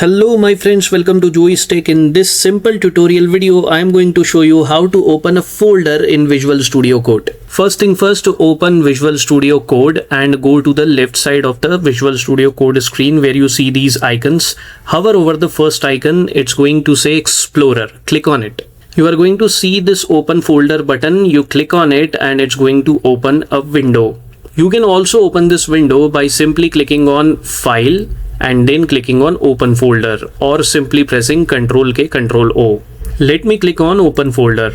Hello my friends, welcome to Joey's Tech. In this simple tutorial video, I am going to show you how to open a folder in Visual Studio Code. First thing first, open Visual Studio Code and go to the left side of the Visual Studio Code screen where you see these icons. Hover over the first icon, it's going to say Explorer. Click on it. You are going to see this open folder button. You click on it and it's going to open a window. You can also open this window by simply clicking on File and then clicking on Open Folder or simply pressing Ctrl K, Ctrl O. Let me click on Open Folder.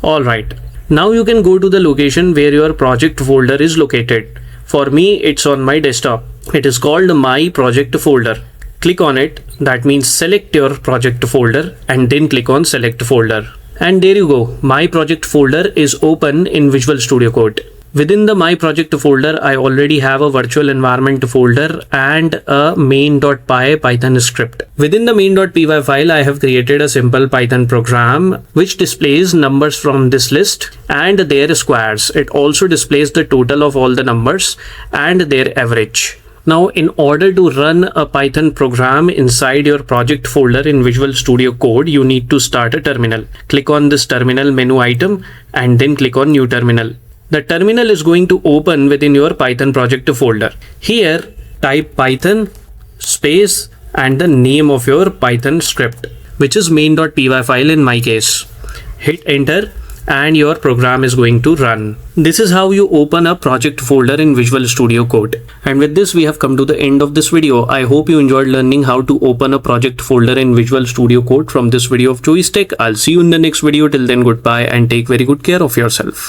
Alright, now you can go to the location where your project folder is located. For me, it's on my desktop. It is called My Project Folder. Click on it. That means select your project folder and then click on Select Folder. And there you go. My project folder is open in Visual Studio Code. Within the My Project folder, I already have a virtual environment folder and a main.py Python script. Within the main.py file, I have created a simple Python program which displays numbers from this list and their squares. It also displays the total of all the numbers and their average. Now, in order to run a Python program inside your project folder in Visual Studio Code, you need to start a terminal. Click on this terminal menu item and then click on New Terminal. The terminal is going to open within your Python project folder. Here, type Python space and the name of your Python script, which is main.py file in my case. Hit enter and your program is going to run. This is how you open a project folder in Visual Studio Code. And with this, we have come to the end of this video. I hope you enjoyed learning how to open a project folder in Visual Studio Code from this video of Joey's Tech. I'll see you in the next video. Till then, goodbye and take very good care of yourself.